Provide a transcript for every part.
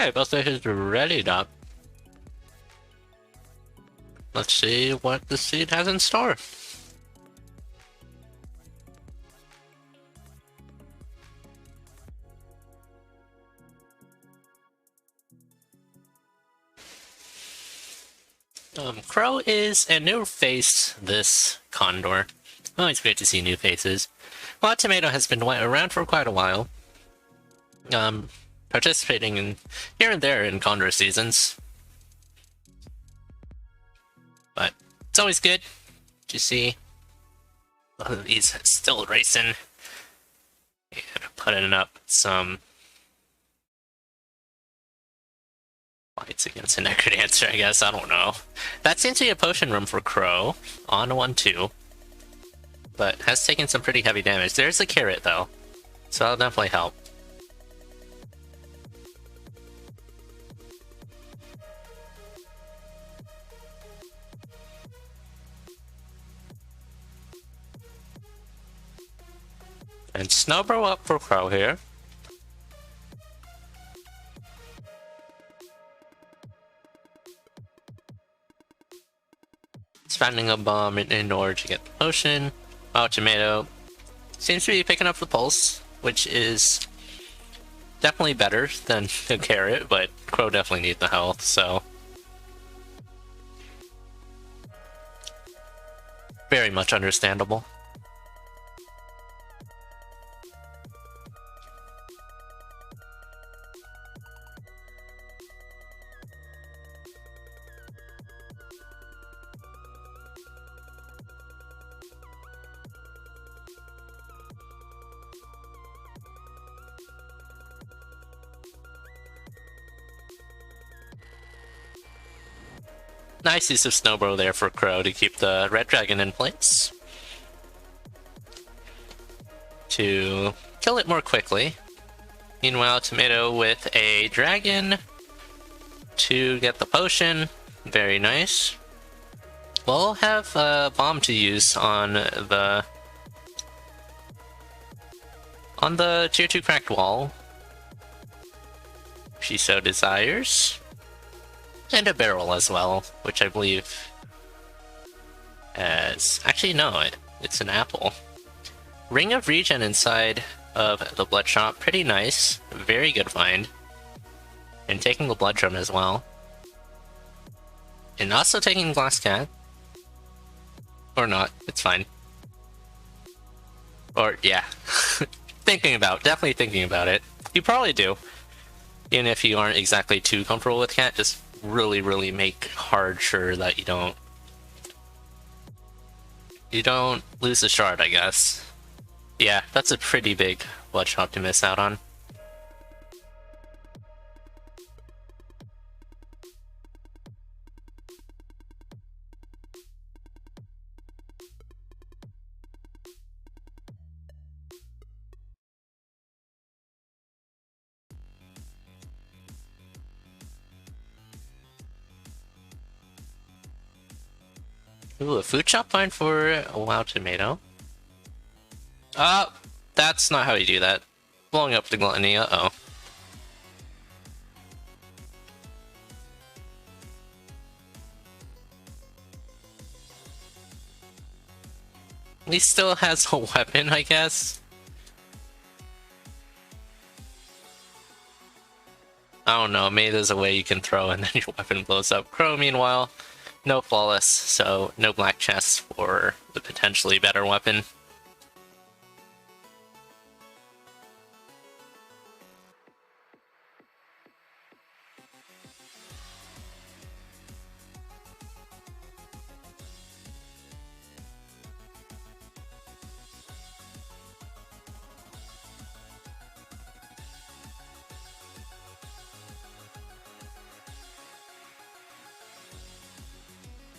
Okay, both stations are readied up. Let's see what the seed has in store. Crow is a new face this CoNDOR. Oh, it's great to see new faces. Well, Tomato has been around for quite a while. Participating in here and there in CoNDOR seasons. But it's always good to see a lot of these still racing. And putting up some fights against a Necrodancer, I guess. I don't know. That seems to be a potion room for Crow on 1-2. But has taken some pretty heavy damage. There's a carrot, though. So that'll definitely help. And Snowbro up for Crow here. Spending a bomb in order to get the potion. Oh, Tomato seems to be picking up the pulse, which is definitely better than the carrot, but Crow definitely needs the health, so. Very much understandable. Nice use of Snowbro there for Crow to keep the red dragon in place. To kill it more quickly. Meanwhile, Tomato with a dragon to get the potion. Very nice. We'll have a bomb to use on the tier 2 cracked wall, if she so desires. And a barrel as well, which I believe as... Actually, no, it's an apple. Ring of Regen inside of the Blood Shop, pretty nice. Very good find. And taking the Blood Drum as well. And also taking Glass Cat. Or not, it's fine. Or, yeah. Definitely thinking about it. You probably do. Even if you aren't exactly too comfortable with Cat, just really make sure that you don't lose the shard, I guess. Yeah, that's a pretty big Blood Shop to miss out on. Ooh, a food shop find for a wild tomato. That's not how you do that. Blowing up the gluttony, uh-oh. He still has a weapon, I guess. I don't know, maybe there's a way you can throw and then your weapon blows up. Crow, meanwhile, no flawless, so no black chests for the potentially better weapon.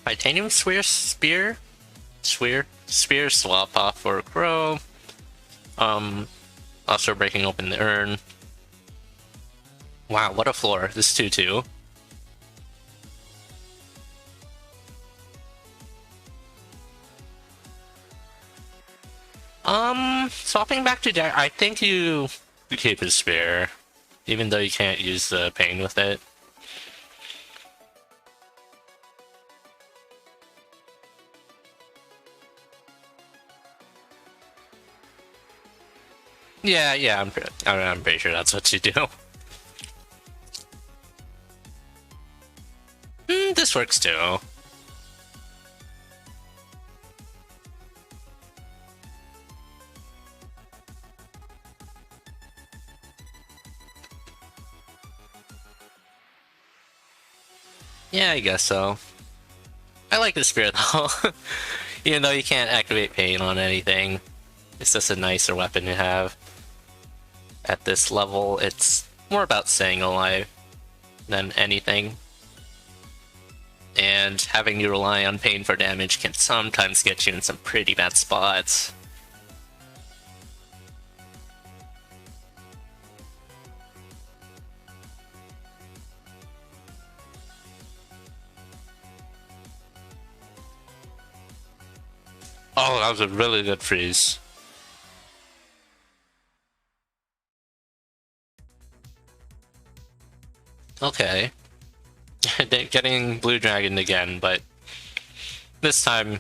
Titanium spear swap off for Crow. Also breaking open the urn. Wow, what a floor. This 2-2. Swapping back to Jack, I think you keep his spear. even though you can't use the pain with it. Yeah, I'm pretty sure that's what you do. This works too. Yeah, I guess so. I like the spear though. Even though you can't activate pain on anything, it's just a nicer weapon to have. At this level, it's more about staying alive than anything. And having you rely on pain for damage can sometimes get you in some pretty bad spots. Oh, that was a really good freeze. Okay. Getting Blue Dragon again, but this time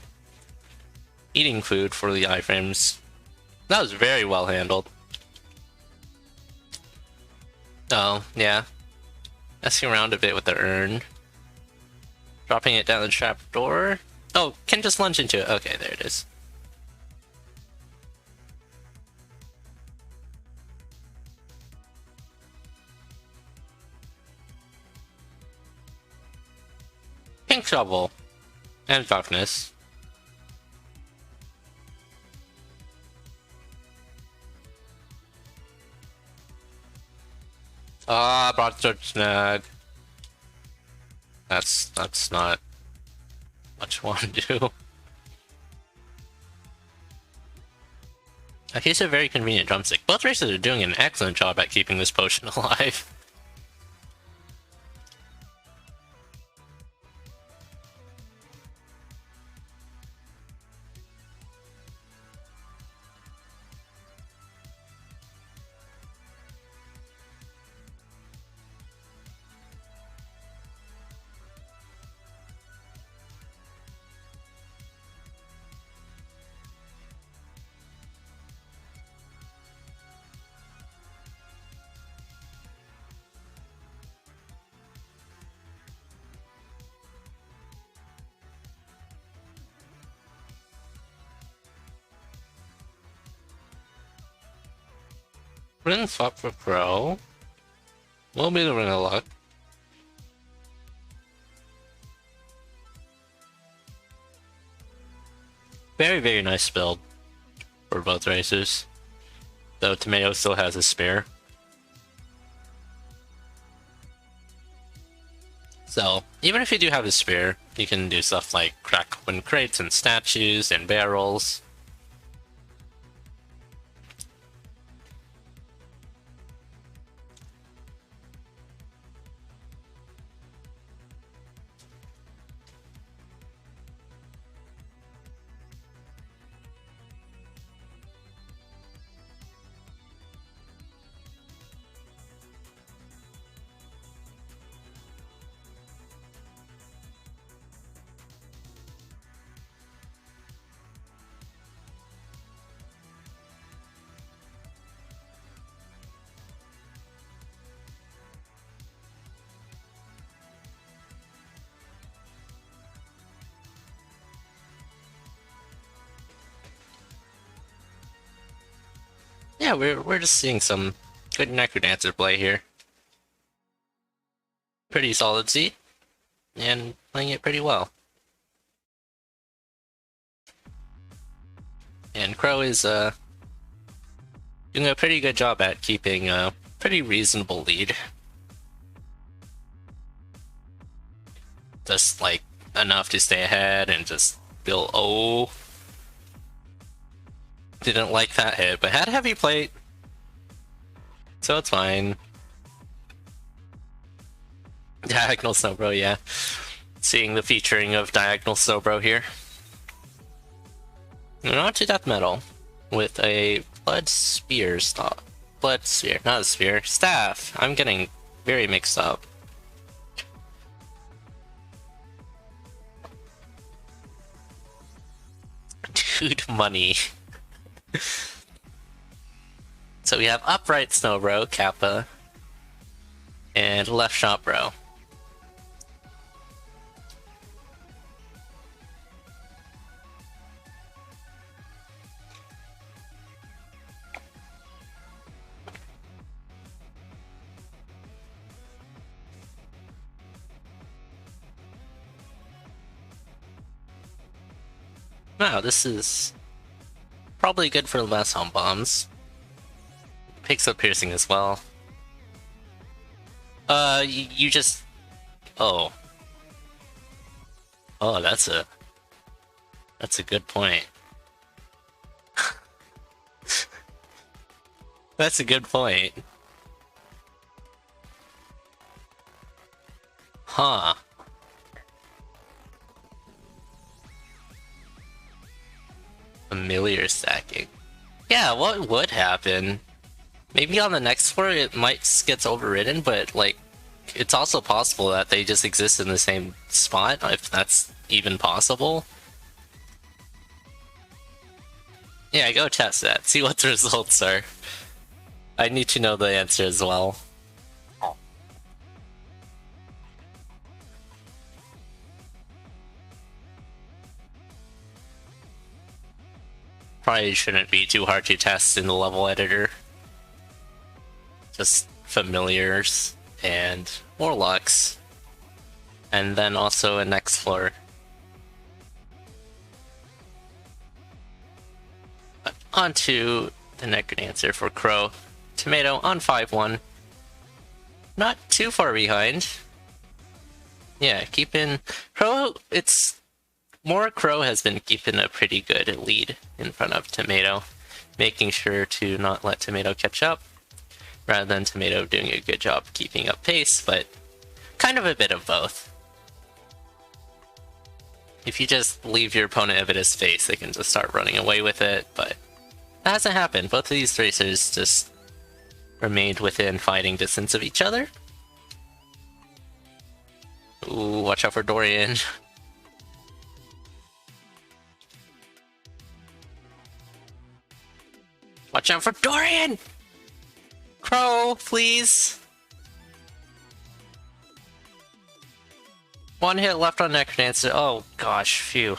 eating food for the iframes. That was very well handled. Oh, yeah. Messing around a bit with the urn. Dropping it down the trapdoor. Oh, can just lunge into it. Okay, there it is. Pink shovel. And darkness. Ah, broadsword snag. That's not what you want to do. He's a very convenient drumstick. Both races are doing an excellent job at keeping this potion alive. Ring swap for Crow. Will be the ring of luck. Very, very nice build for both races. Though Tomato still has his spear. So, even if you do have his spear, you can do stuff like crack open crates and statues and barrels. Yeah, we're just seeing some good Necrodancer play here. Pretty solid seat, and playing it pretty well. And Crow is doing a pretty good job at keeping a pretty reasonable lead. Just like enough to stay ahead and just feel, oh, didn't like that hit, but had a heavy plate, so it's fine. Diagonal Snowbro, yeah. Seeing the featuring of Diagonal Snowbro here. And on to Death Metal with a Blood Spear blood sphere, not a sphere. Staff! I'm getting very mixed up. Dude, money. So we have upright snow bro, Kappa, and left shot bro. Wow, this is probably good for less home bombs. Picks up piercing as well. You just... Oh. Oh, that's a good point. That's a good point. Huh. Familiar stacking. Yeah, what would happen? Maybe on the next floor it might get overridden, but like, it's also possible that they just exist in the same spot, if that's even possible. Yeah, go test that, see what the results are. I need to know the answer as well. Probably shouldn't be too hard to test in the level editor. Just familiars and warlocks. And then also a next floor. But on to the necrodancer for Crow. Tomato on 5-1. Not too far behind. Yeah, keeping... Crow, it's... More Crow has been keeping a pretty good lead in front of Tomato, making sure to not let Tomato catch up, rather than Tomato doing a good job keeping up pace, but kind of a bit of both. If you just leave your opponent a bit of space, they can just start running away with it, but that hasn't happened. Both of these racers just remained within fighting distance of each other. Ooh, watch out for Dorian. Watch out for Dorian! Crow, please! One hit left on Necrodancer. Oh gosh, phew.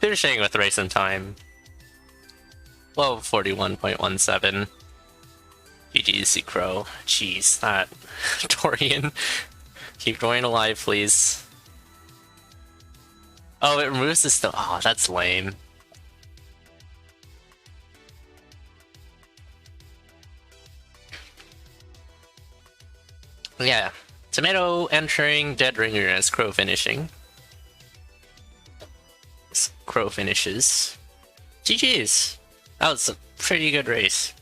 Finishing with race in time. Low 41.17. GG's Crow. Jeez, that Dorian. Keep Dorian alive, please. Oh, it removes the still. Oh, that's lame. Yeah, Tomato entering Dead Ringer as Crow finishing. Crow finishes. GG's. That was a pretty good race.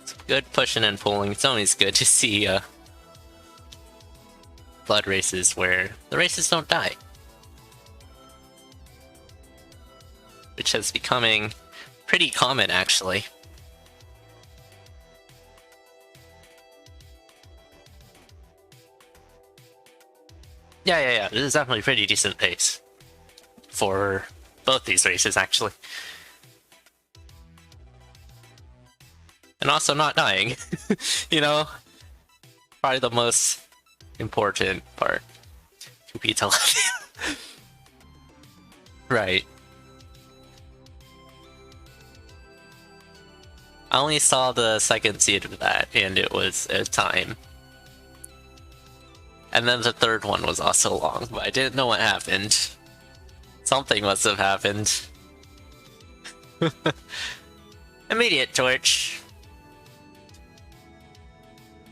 It's good pushing and pulling. It's always good to see blood races where the races don't die. Which is becoming pretty common, actually. Yeah. This is definitely pretty decent pace for both these races, actually. And also not dying. You know? Probably the most important part. To be alive. Right. I only saw the second seed of that, and it was a time. And then the third one was also long, but I didn't know what happened. Something must have happened. Immediate torch.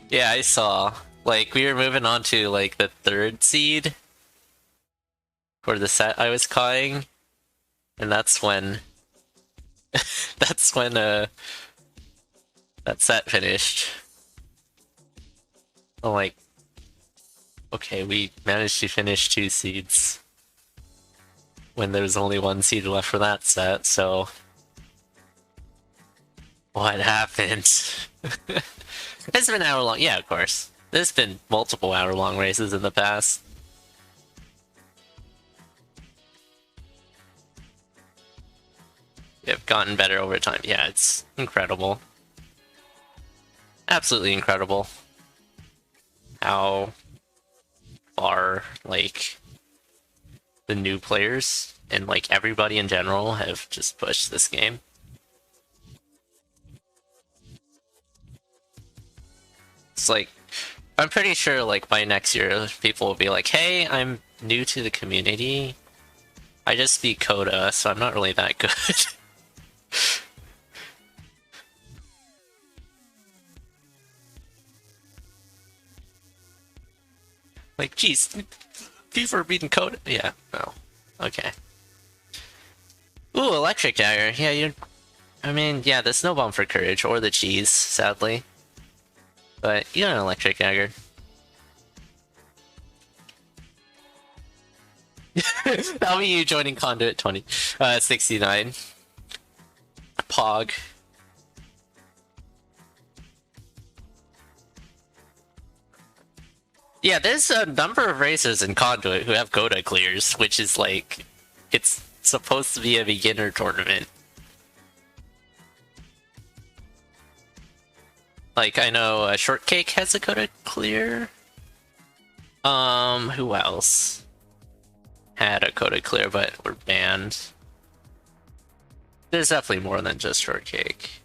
Yeah, I saw. Like, we were moving on to, like, the third seed for the set I was calling. And that's when... that's when, that set finished. I'm like, okay, we managed to finish 2 seeds. when there's only one seed left for that set, so... What happened? It's been hour-long, yeah, of course. There's been multiple hour-long races in the past. They've gotten better over time. Yeah, it's incredible. Absolutely incredible. How far, like, the new players and, like, everybody in general have just pushed this game. It's like, I'm pretty sure, like, by next year, people will be like, hey, I'm new to the community. I just speak Coda, so I'm not really that good. Like, geez, people are beating Coda. Yeah, no. Okay. Ooh, Electric Dagger. Yeah, you... I mean, yeah, the Snow Bomb for Courage, or the Cheese, sadly. But you got an Electric Dagger. That'll be you joining Conduit 20. 69. Pog. Yeah, there's a number of racers in Conduit who have Coda clears, which is like... It's supposed to be a beginner tournament. Like, I know Shortcake has a Coda clear. Who else had a Coda clear but were banned? There's definitely more than just Shortcake.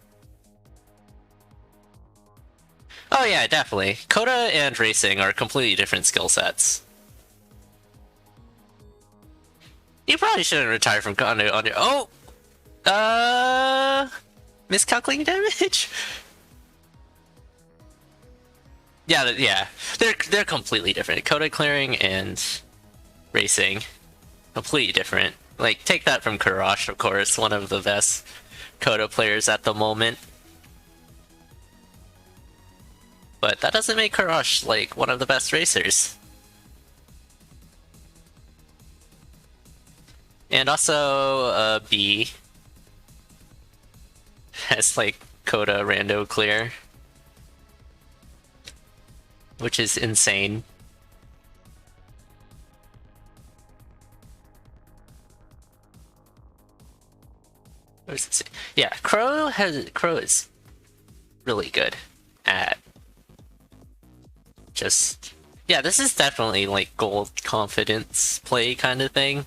Oh yeah, definitely. Coda and racing are completely different skill sets. You probably shouldn't retire from Conduit on your... Oh! Miscalculating damage? Yeah, they're completely different. Coda clearing and racing, completely different. Like, take that from Kurash, of course, one of the best Coda players at the moment. But that doesn't make Kurash, like, one of the best racers. And also, B has, like, Coda rando clear, which is insane. What does it say? Yeah, Crow is really good at just... Yeah, this is definitely like gold confidence play kind of thing.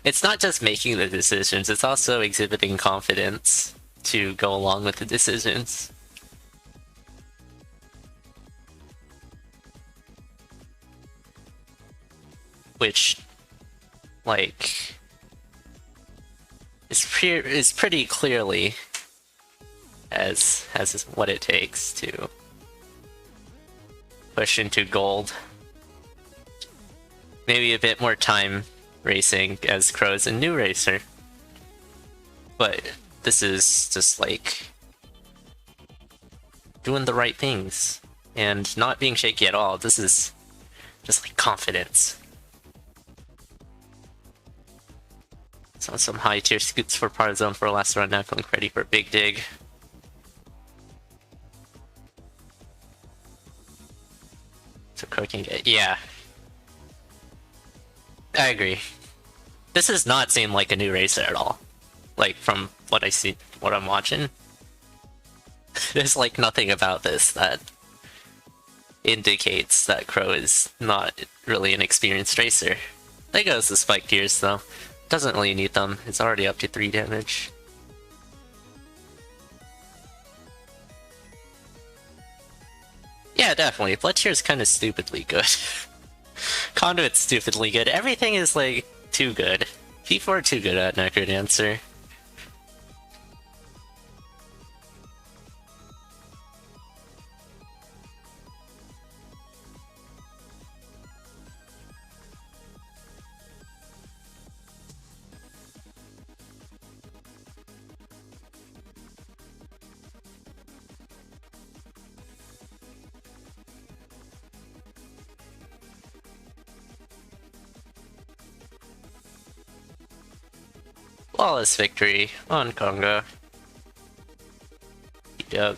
It's not just making the decisions, it's also exhibiting confidence to go along with the decisions. Which, like, is pretty clearly has what it takes to push into gold. Maybe a bit more time racing, as Crow's a new racer. But this is just like doing the right things and not being shaky at all. This is just like confidence. So some high tier scoots for Parzone for last run, now going ready for Big Dig. So Crow can get, yeah. I agree. This does not seem like a new racer at all. Like, from what I see, what I'm watching. There's like nothing about this that indicates that Crow is not really an experienced racer. There goes the spike gears though. Doesn't really need them, it's already up to 3 damage. Yeah, definitely. Blood Tear is kind of stupidly good. Conduit's stupidly good. Everything is like too good. People are too good at Necrodancer. Flawless victory on Conga.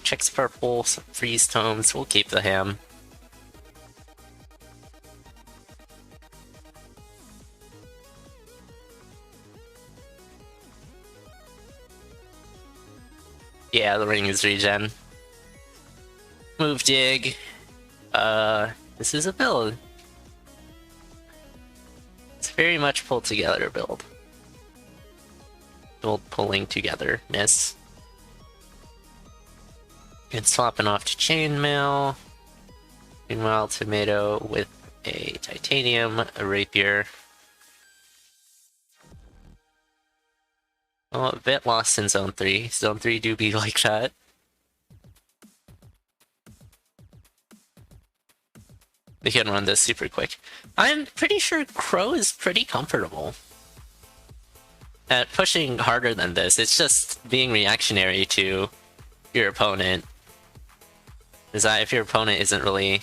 Checks purple, some freeze tomes, we'll keep the ham. Yeah, the ring is regen. Move dig. This is a build. It's very much pulled together build. Build pulling together, miss. And swapping off to chainmail. Meanwhile, tomato with a titanium, a rapier. Oh, a bit lost in Zone 3. Zone 3 do be like that. We can run this super quick. I'm pretty sure Crow is pretty comfortable at pushing harder than this. It's just being reactionary to your opponent. Is that if your opponent isn't really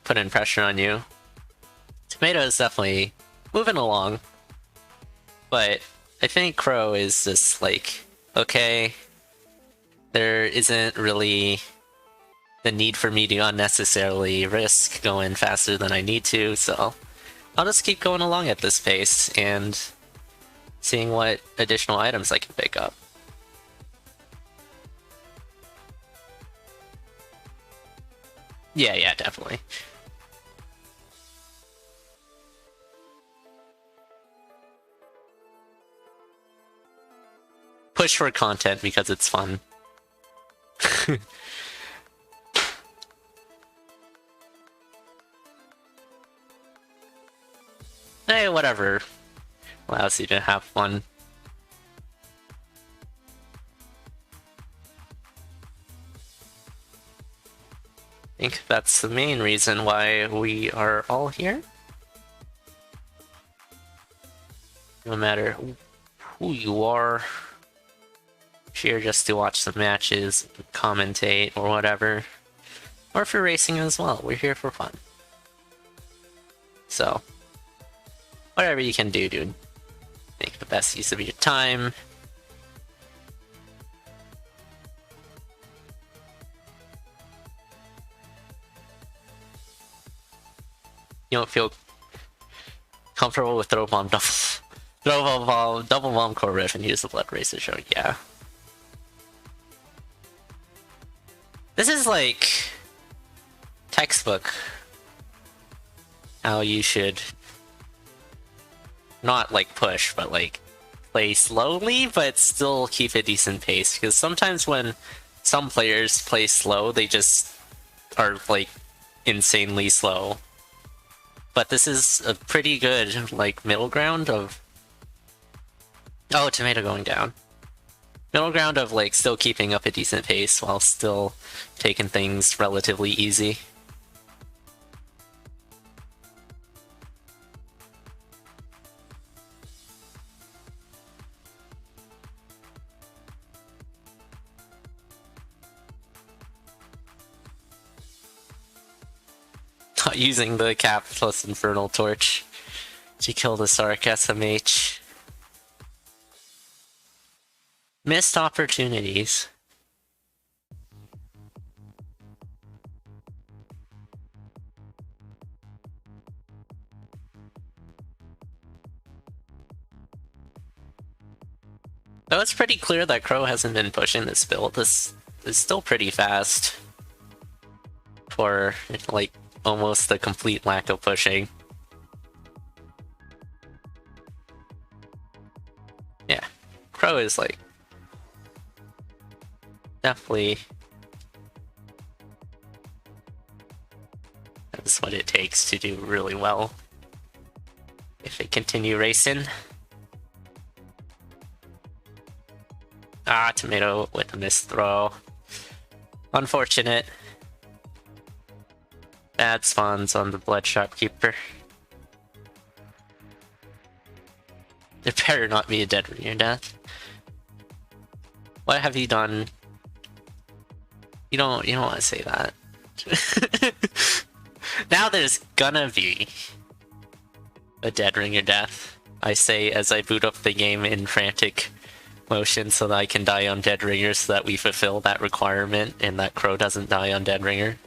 putting pressure on you? Tomato is definitely moving along, but I think Crow is just like, okay, there isn't really the need for me to unnecessarily risk going faster than I need to, so I'll just keep going along at this pace and seeing what additional items I can pick up. Yeah, definitely. Push for content because it's fun. Hey, whatever. Allows you to have fun. I think that's the main reason why we are all here. No matter who you are, here just to watch the matches, commentate, or whatever. Or for racing as well, we're here for fun. So, whatever you can do, dude. Make the best use of your time. You don't feel comfortable with throw bomb double bomb core riff and use the blood racer show. Yeah. This is like textbook how you should not like push, but like play slowly, but still keep a decent pace. Because sometimes when some players play slow, they just are like insanely slow. But this is a pretty good, like, middle ground of... Oh, tomato going down. Middle ground of, like, still keeping up a decent pace while still taking things relatively easy. Not using the cap plus Infernal Torch to kill the Sark SMH. Missed opportunities. Though it's pretty clear that Crow hasn't been pushing this build. This is still pretty fast for, like, almost the complete lack of pushing. Yeah, Crow is like definitely that's what it takes to do really well if they continue racing. Ah, tomato with a missed throw. Unfortunate. Bad spawns on the Blood Shopkeeper. There better not be a dead ring or death. What have you done? You don't want to say that. Now there's gonna be a dead ring or death. I say as I boot up the game in frantic motion so that I can die on Dead Ringer so that we fulfill that requirement and that Crow doesn't die on Dead Ringer.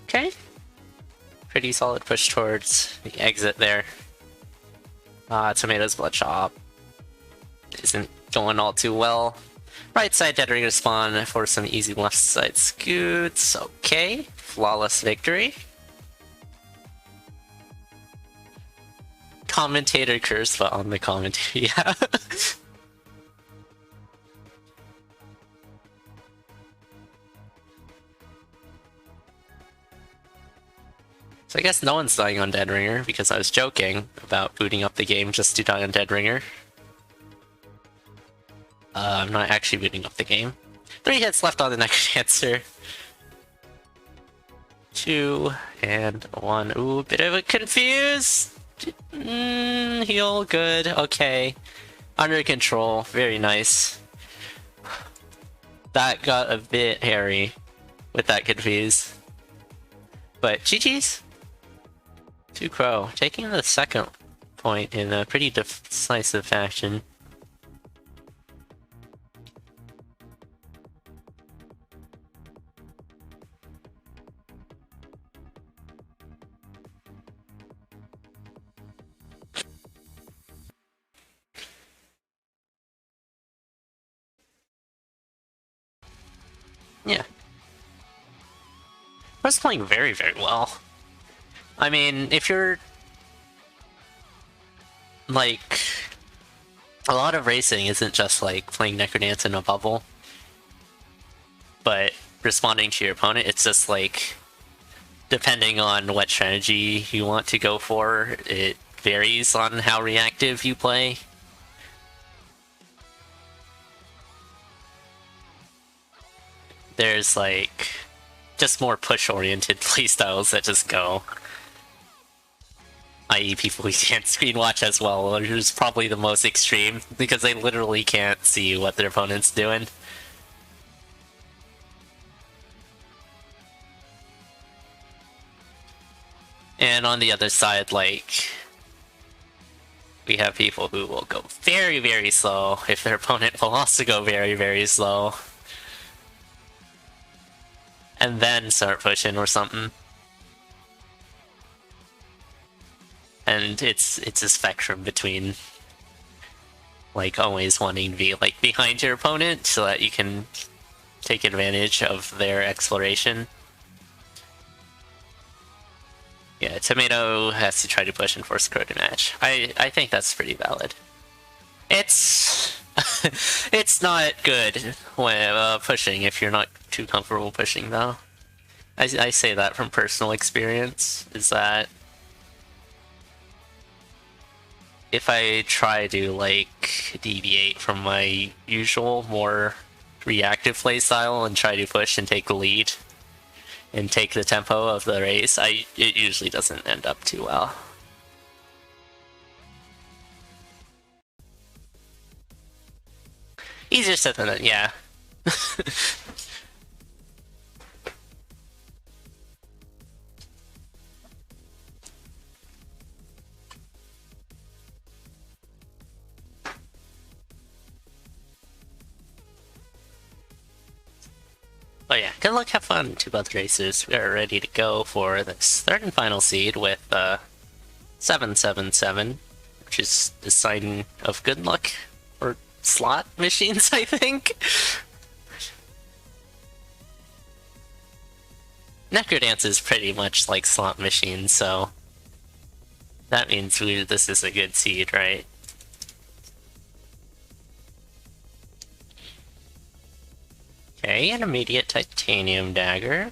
Okay. Pretty solid push towards the exit there. Tomato's Bloodshot isn't going all too well. Right side Dead Ringer spawn for some easy left side scoots. Okay. Flawless victory. Commentator curse, but on the commentary, yeah. So I guess no one's dying on Dead Ringer because I was joking about booting up the game just to die on Dead Ringer. I'm not actually booting up the game. 3 hits left on the next answer. 2 and 1. Ooh, bit of a confused. Heal, good, okay. Under control, very nice. That got a bit hairy with that confuse. But GG's. 2 Crow, taking the second point in a pretty decisive fashion. Yeah. I was playing very, very well. I mean, if you're... like... a lot of racing isn't just like playing Necrodance in a bubble. But responding to your opponent, it's just like... depending on what strategy you want to go for, it varies on how reactive you play. There's like... just more push-oriented playstyles that just go. I.e. people who can't screen watch as well, which is probably the most extreme, because they literally can't see what their opponent's doing. And on the other side, like... we have people who will go very, very slow, if their opponent will also go very, very slow. And then start pushing or something. And it's a spectrum between like always wanting to be like behind your opponent so that you can take advantage of their exploration. Yeah, Tomato has to try to push and force Crow to match. I think that's pretty valid. It's it's not good when pushing if you're not too comfortable pushing though. I say that from personal experience, is that if I try to like deviate from my usual more reactive playstyle and try to push and take the lead and take the tempo of the race, it usually doesn't end up too well. Easier said than done, yeah. Oh yeah, good luck, have fun to both races. We are ready to go for this third and final seed with 777, which is the sign of good luck for slot machines, I think. Necrodance is pretty much like slot machines, so that means this is a good seed, right? Okay, an immediate titanium dagger.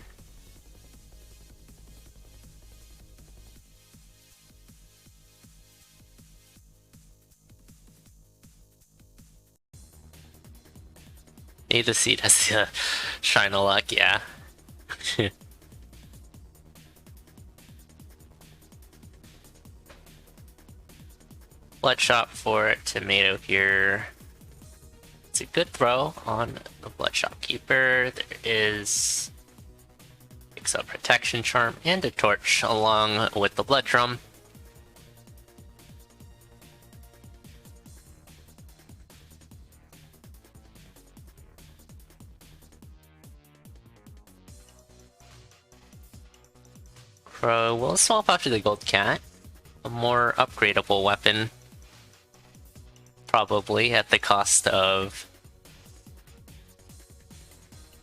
Maybe the seed has the shine of luck, yeah. Bloodshot for Tomato here. It's a good throw on the Bloodshot Keeper. There is picks up Protection Charm and a Torch along with the Blood Drum. Crow will swap out to the Gold Cat, a more upgradable weapon, probably at the cost of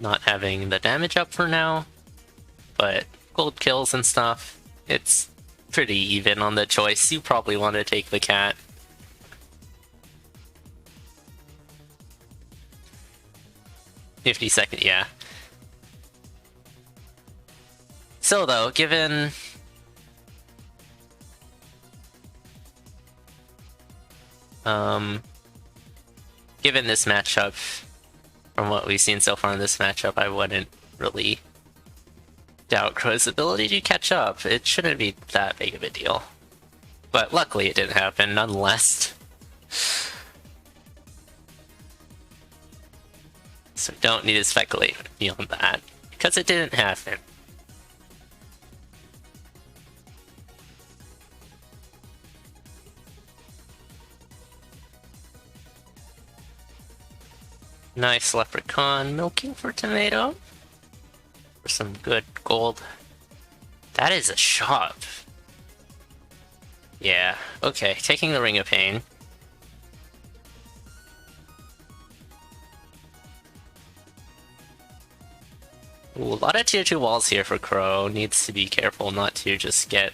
not having the damage up for now, but gold kills and stuff, it's pretty even on the choice. You probably want to take the cat. "50-second, yeah. So though, given this matchup, from what we've seen so far in this matchup, I wouldn't really doubt Crow's ability to catch up. It shouldn't be that big of a deal. But luckily it didn't happen, nonetheless. So don't need to speculate beyond that, because it didn't happen. Nice Leprechaun milking for Tomato. For some good gold. That is a shop. Yeah, okay, taking the Ring of Pain. Ooh, a lot of tier 2 walls here for Crow. Needs to be careful not to just get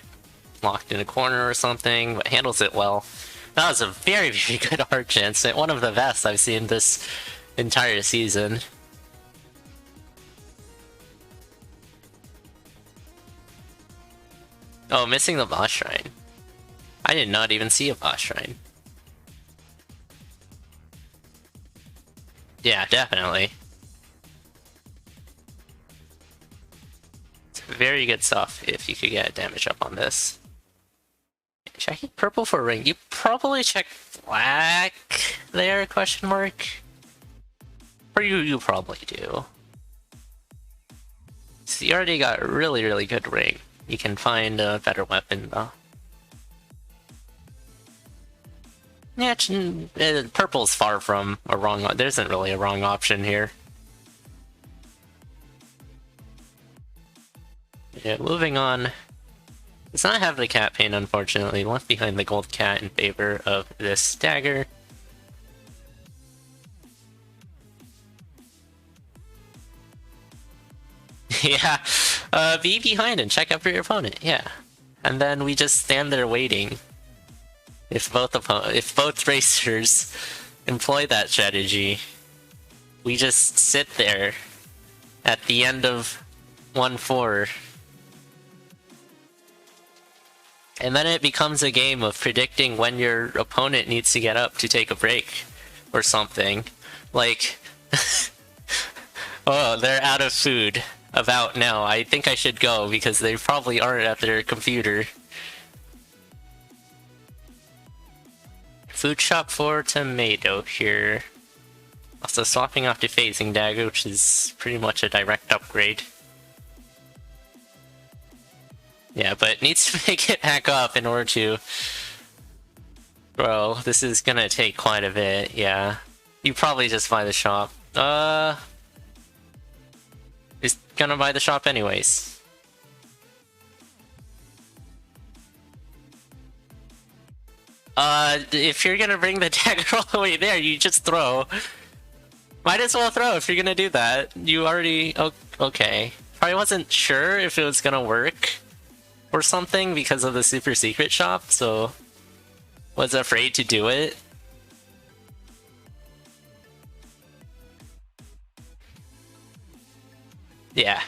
locked in a corner or something, but handles it well. That was a very, very good arch instant. One of the best I've seen this entire season. Oh, missing the boss shrine. I did not even see a boss shrine. Yeah, definitely. It's very good stuff if you could get damage up on this. Checking purple for ring. You probably check black there, question mark? Or you probably do. So you already got a really, really good ring. You can find a better weapon though. Yeah, purple's far from a wrong. There isn't really a wrong option here. Yeah, moving on. Does not have the cat pain, unfortunately. Left behind the gold cat in favor of this dagger. Yeah, be behind and check out for your opponent. Yeah, and then we just stand there waiting. If both racers employ that strategy, we just sit there at the end of 1-4, and then it becomes a game of predicting when your opponent needs to get up to take a break or something. Like, oh, they're out of food. About now. I think I should go because they probably aren't at their computer. Food shop for Tomato here. Also swapping off to Phasing Dagger, which is pretty much a direct upgrade. Yeah, but needs to make it back up in order to... Bro, this is gonna take quite a bit, yeah. You probably just buy the shop. Is gonna buy the shop anyways. If you're gonna bring the dagger all the way there, you just throw. Might as well throw if you're gonna do that. You already... Oh, okay. Probably wasn't sure if it was gonna work or something because of the super secret shop, so was afraid to do it. Yeah.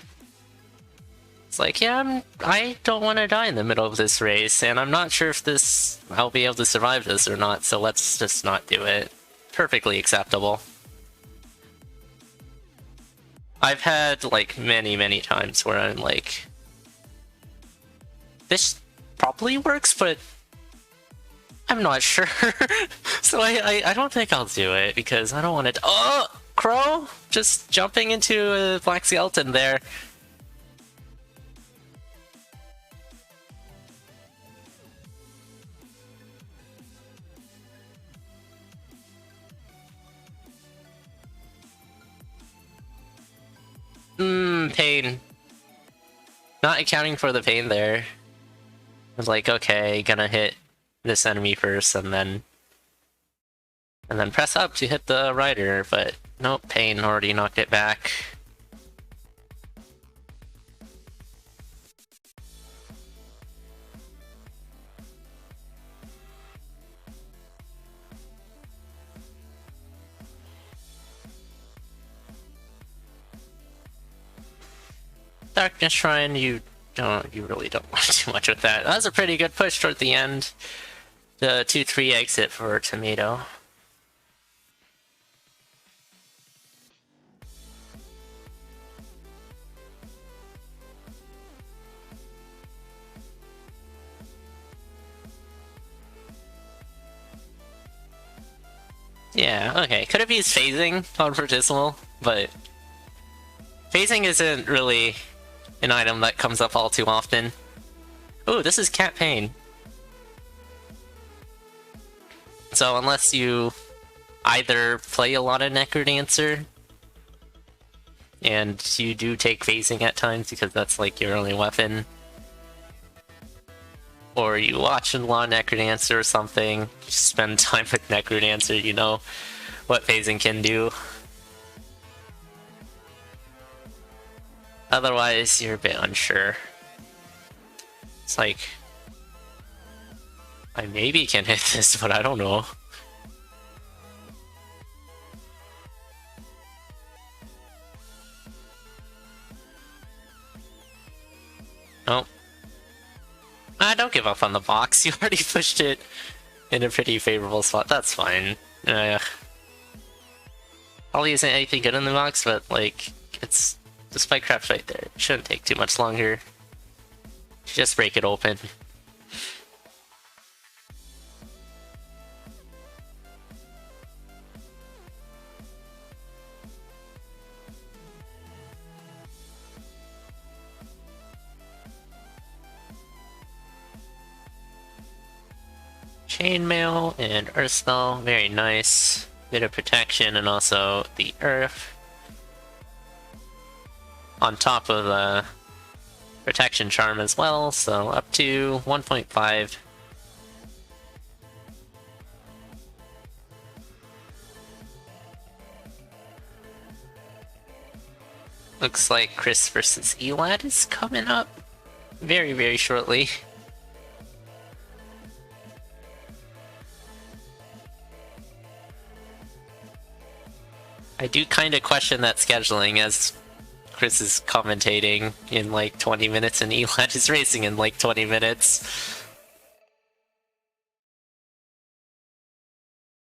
It's like, yeah, I don't want to die in the middle of this race, and I'm not sure if I'll be able to survive this or not, so let's just not do it. Perfectly acceptable. I've had, like, many, many times where I'm like, this probably works, but I'm not sure. So I don't think I'll do it because I don't want to. Oh, Crow just jumping into a black skeleton there. Pain. Not accounting for the pain there. I was like, okay, gonna hit this enemy first and then press up to hit the rider, but nope, pain already knocked it back. Darkness Shrine, you really don't want too much with that. That was a pretty good push toward the end. The 2-3 exit for Tomato. Yeah, okay. Could have used phasing on Fortissimo, but phasing isn't really an item that comes up all too often. Ooh, this is Cat Pain. So unless you either play a lot of Necrodancer, and you do take phasing at times because that's like your only weapon, or you watch a lot of Necrodancer or something, just spend time with Necrodancer, you know what phasing can do. Otherwise, you're a bit unsure. It's like, I maybe can hit this, but I don't know. Oh. Don't give up on the box. You already pushed it in a pretty favorable spot. That's fine. Probably isn't anything good in the box, but like, it's the spike craft right there. It shouldn't take too much longer. Just break it open. Chainmail and Earth Spell, very nice. Bit of protection and also the Earth. On top of the protection charm as well, so up to 1.5. Looks like Chris versus Elad is coming up very, very shortly. I do kind of question that scheduling as Chris is commentating in like 20 minutes and Elad is racing in like 20 minutes.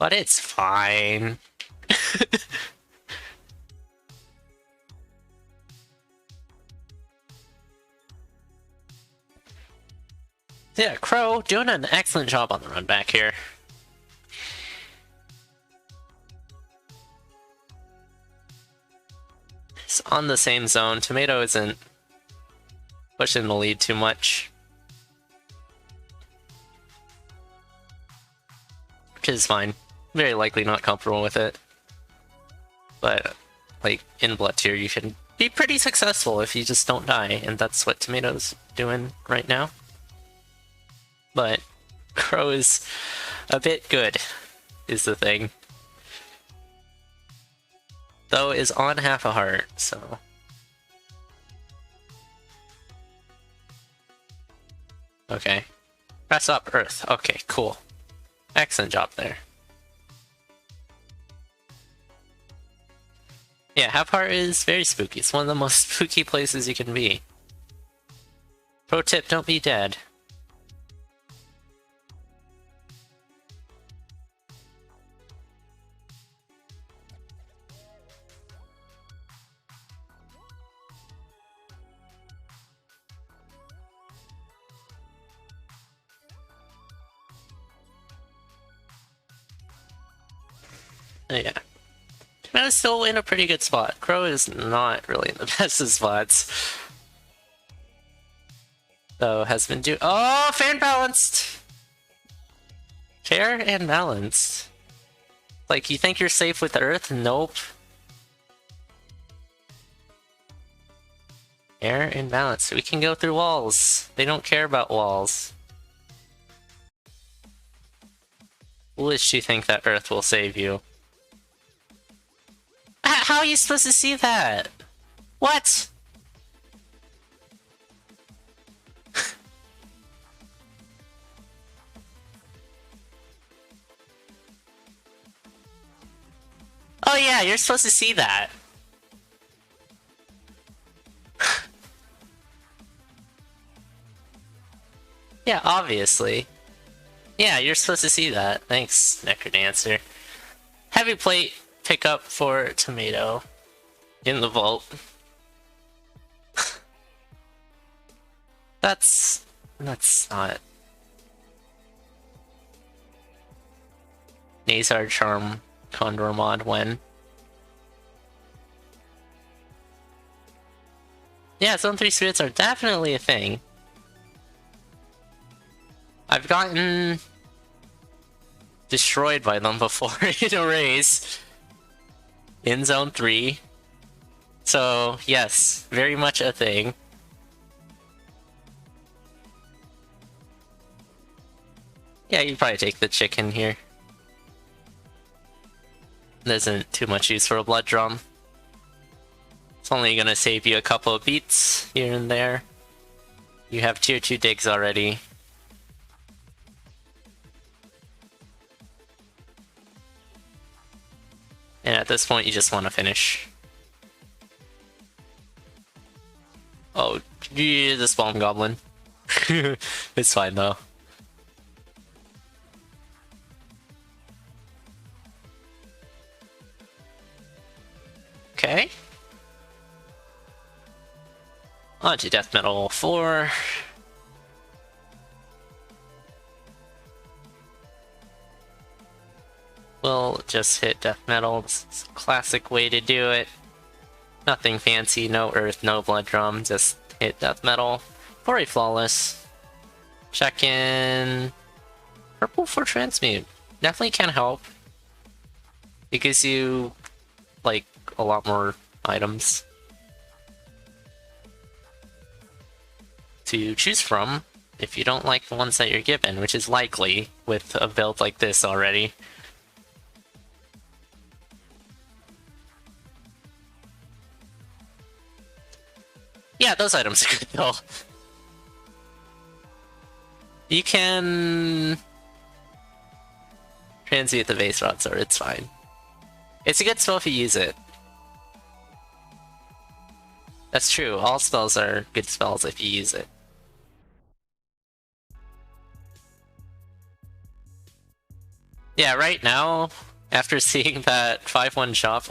But it's fine. Yeah, Crow doing an excellent job on the run back here. It's on the same zone. Tomato isn't pushing the lead too much, which is fine. Very likely not comfortable with it. But, like, in Blood Tier, you can be pretty successful if you just don't die, and that's what Tomato's doing right now. But Crow is a bit good, is the thing. Though is on half a heart, so... Okay. Press up, Earth. Okay, cool. Excellent job there. Yeah, half heart is very spooky. It's one of the most spooky places you can be. Pro tip, don't be dead. Yeah. Tomato's still in a pretty good spot. Crow is not really in the best of spots. So has been oh, fair and balanced! Fair and balanced. Like, you think you're safe with Earth? Nope. Fair and balanced. We can go through walls. They don't care about walls. Foolish to think that Earth will save you. How are you supposed to see that? What? Oh yeah, you're supposed to see that. Yeah, obviously. Yeah, you're supposed to see that. Thanks, Necrodancer. Heavy plate pickup for tomato in the vault. That's not. Nazar Charm Condor mod when. Yeah, Zone 3 spirits are definitely a thing. I've gotten destroyed by them before in a race in Zone 3. So, yes, very much a thing. Yeah, you'd probably take the chicken here. There isn't too much use for a blood drum. It's only gonna save you a couple of beats here and there. You have tier 2 digs already. And at this point, you just want to finish. Oh, yeah, the spawn goblin. It's fine though. Okay. On to Death Metal 4. We'll just hit Death Metal. This is a classic way to do it. Nothing fancy, no earth, no blood drum, just hit Death Metal for a flawless. Check in. Purple for transmute. Definitely can help. It gives you, like, a lot more items to choose from if you don't like the ones that you're given, which is likely with a build like this already. Yeah, those items are good though. You can transmute the base rod sword, it's fine. It's a good spell if you use it. That's true, all spells are good spells if you use it. Yeah, right now, after seeing that 5-1 chop,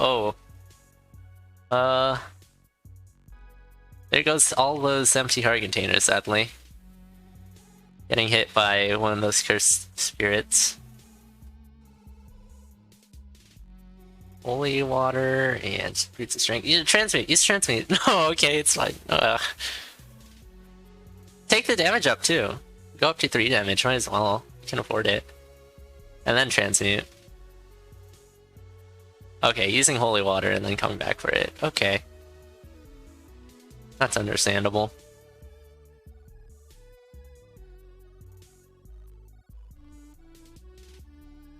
there goes all those empty heart containers, sadly. Getting hit by one of those cursed spirits. Holy water and roots of strength. Use transmute. No, okay, it's fine. Take the damage up too. Go up to 3 damage, might as well. You can afford it. And then transmute. Okay, using holy water and then coming back for it. Okay. That's understandable.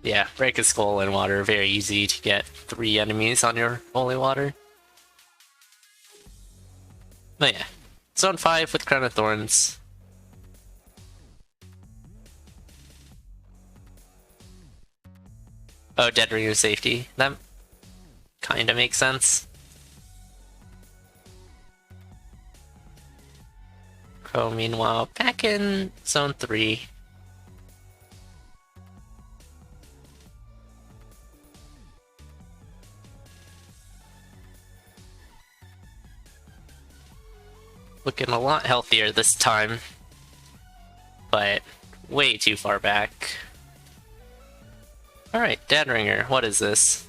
Yeah, break a skull in water, very easy to get 3 enemies on your holy water. But yeah, Zone 5 with Crown of Thorns. Oh, Dead Ringer safety. That kinda makes sense. Crow, meanwhile, back in Zone 3. Looking a lot healthier this time. But way too far back. Alright, Dead Ringer, what is this?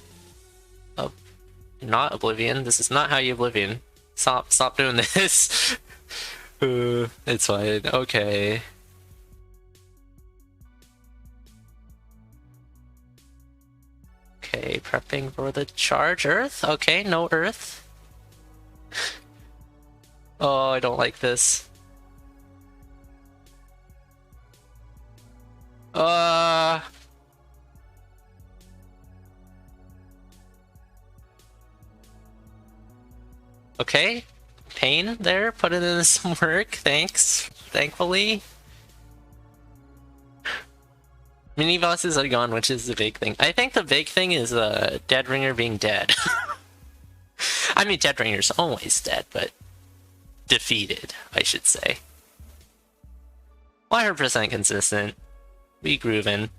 Not Oblivion. This is not how you Oblivion. Stop doing this. It's fine. Okay. Okay, prepping for the charge. Earth? Okay, no Earth. Oh, I don't like this. Okay. Pain there, put it in some work, thanks. Thankfully. Mini bosses are gone, which is the big thing. I think the big thing is Deadringer being dead. I mean, Deadringer's always dead, but defeated, I should say. 100% consistent. We groovin'.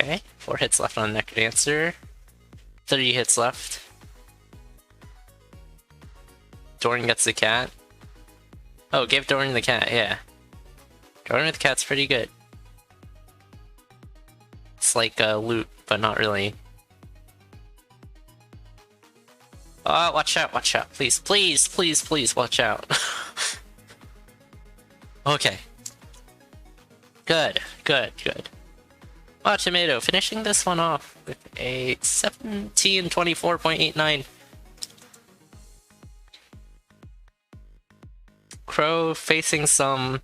Okay, 4 hits left on Necrodancer. 30 hits left. Doran gets the cat. Oh, give Doran the cat, yeah. Doran with the cat's pretty good. It's like loot, but not really. Oh, watch out, please, please, please, please, watch out. Okay. Good, good, good. Oh, Tomato, finishing this one off with a 1724.89. Crow facing some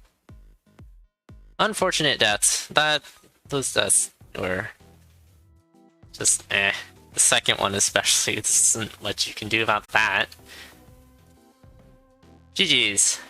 unfortunate deaths. Those deaths were just eh. The second one especially, there isn't much you can do about that. GG's.